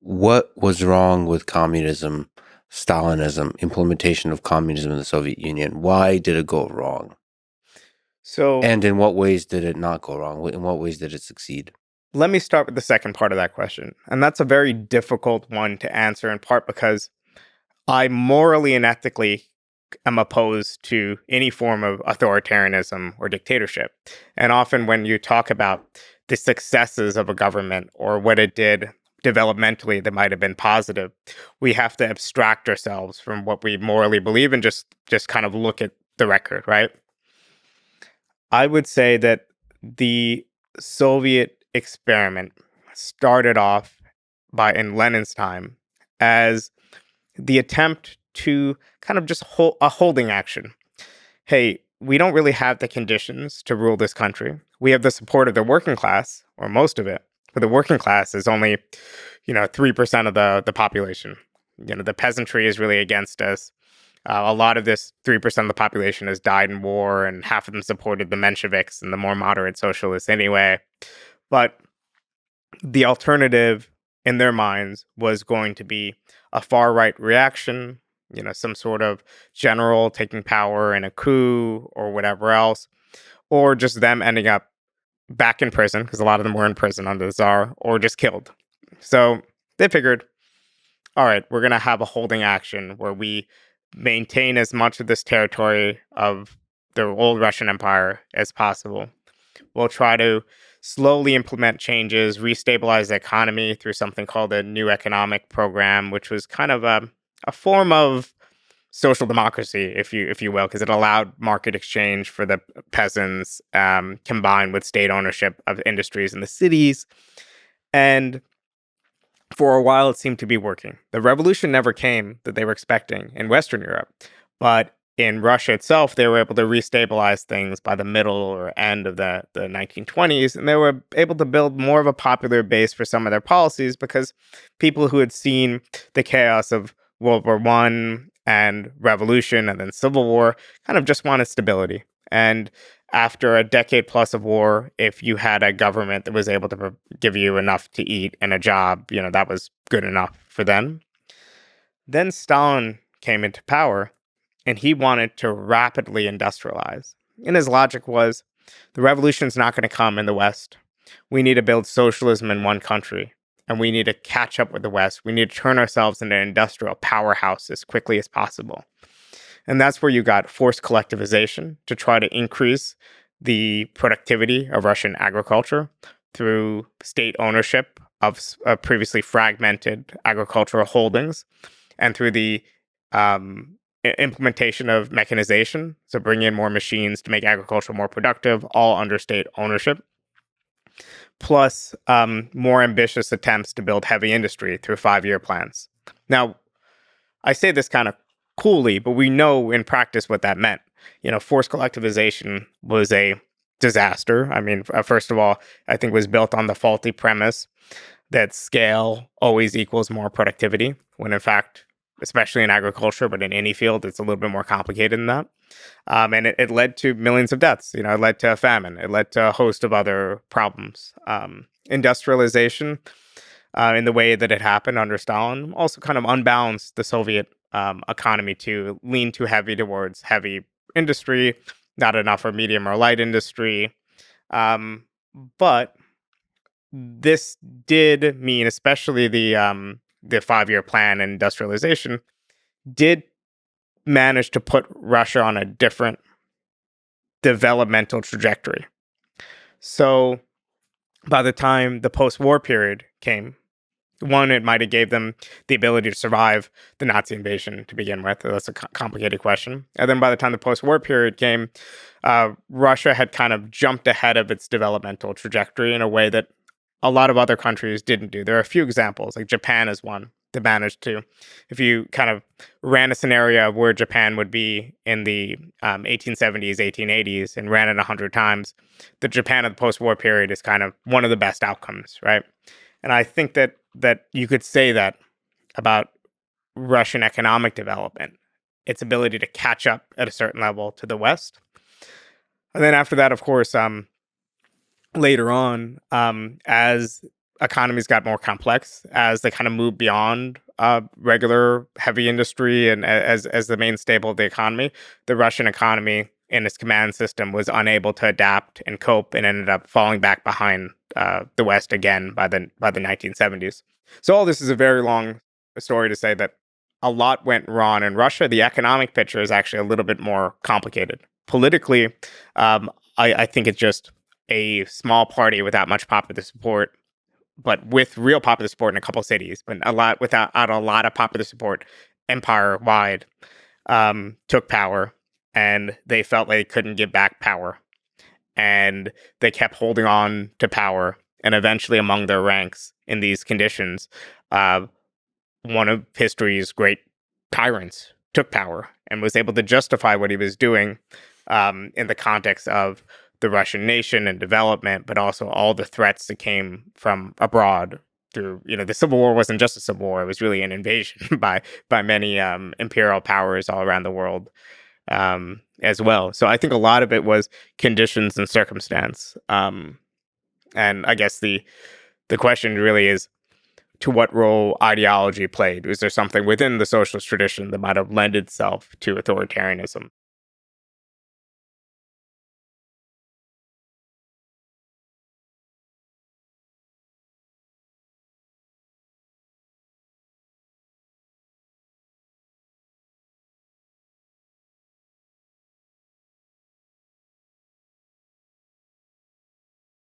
What was wrong with communism, Stalinism, implementation of communism in the Soviet Union? Why did it go wrong? So And in what ways did it not go wrong? In what ways did it succeed? let me start with the second part of that question. And that's a very difficult one to answer, in part because I morally and ethically am opposed to any form of authoritarianism or dictatorship. And often when you talk about the successes of a government or what it did developmentally that might have been positive, we have to abstract ourselves from what we morally believe and just kind of look at the record, right? I would say that the Soviet experiment started off by in Lenin's time as the attempt to kind of just hold a holding action. Hey, we don't really have the conditions to rule this country. We have the support of the working class, or most of it, but the working class is only, 3% of the population. The peasantry is really against us. A lot of this 3% of the population has died in war, and half of them supported the Mensheviks and the more moderate socialists anyway. But the alternative in their minds was going to be a far right reaction, some sort of general taking power in a coup or whatever else, or just them ending up back in prison because a lot of them were in prison under the Tsar or just killed. So they figured, all right, we're going to have a holding action where we maintain as much of this territory of the old Russian Empire as possible. We'll try to slowly implement changes, restabilize the economy through something called a new economic program, which was kind of a form of social democracy, if you will, because it allowed market exchange for the peasants, combined with state ownership of industries in the cities. And for a while, it seemed to be working. The revolution never came that they were expecting in Western Europe, but in Russia itself, they were able to restabilize things by the middle or end of the 1920s, and they were able to build more of a popular base for some of their policies because people who had seen the chaos of World War One and revolution and then Civil War kind of just wanted stability. And after a decade plus of war, if you had a government that was able to give you enough to eat and a job, that was good enough for them. Then Stalin came into power and he wanted to rapidly industrialize. And his logic was the revolution's not going to come in the West. We need to build socialism in one country and we need to catch up with the West. We need to turn ourselves into an industrial powerhouse as quickly as possible. And that's where you got forced collectivization to try to increase the productivity of Russian agriculture through state ownership of previously fragmented agricultural holdings and through the implementation of mechanization. So bring in more machines to make agriculture more productive, all under state ownership. Plus more ambitious attempts to build heavy industry through 5-year plans. Now, I say this kind of coolly, but we know in practice what that meant. Forced collectivization was a disaster. I mean, first of all, I think it was built on the faulty premise that scale always equals more productivity, when in fact, especially in agriculture, but in any field, it's a little bit more complicated than that. And it led to millions of deaths. It led to a famine. It led to a host of other problems. Industrialization, in the way that it happened under Stalin, also kind of unbalanced the Soviet economy to lean too heavy towards heavy industry, not enough for medium or light industry. But this did mean, especially the 5-year plan and industrialization, did manage to put Russia on a different developmental trajectory. So by the time the post-war period came, one, it might have gave them the ability to survive the Nazi invasion to begin with. That's a complicated question. And then by the time the post-war period came, Russia had kind of jumped ahead of its developmental trajectory in a way that a lot of other countries didn't do. There are a few examples, like Japan is one that managed to. If you kind of ran a scenario of where Japan would be in the 1870s, 1880s, and ran it 100 times, the Japan of the post-war period is kind of one of the best outcomes, right? And I think that you could say that about Russian economic development, its ability to catch up at a certain level to the West. And then after that, of course, later on, as economies got more complex as they kind of moved beyond regular heavy industry and as the main staple of the economy. The Russian economy and its command system was unable to adapt and cope, and ended up falling back behind the West again by the 1970s. So all this is a very long story to say that a lot went wrong in Russia. The economic picture is actually a little bit more complicated. Politically, I think it's just a small party without much popular support, but with real popular support in a couple cities, but without a lot of popular support empire wide, took power, and they felt like they couldn't give back power, and they kept holding on to power, and eventually among their ranks in these conditions, uh, one of history's great tyrants took power and was able to justify what he was doing, in the context of the Russian nation and development, but also all the threats that came from abroad through, the Civil War wasn't just a civil war; it was really an invasion by many imperial powers all around the world, as well. So I think a lot of it was conditions and circumstance, and I guess the question really is, to what role ideology played. Was there something within the socialist tradition that might have lent itself to authoritarianism?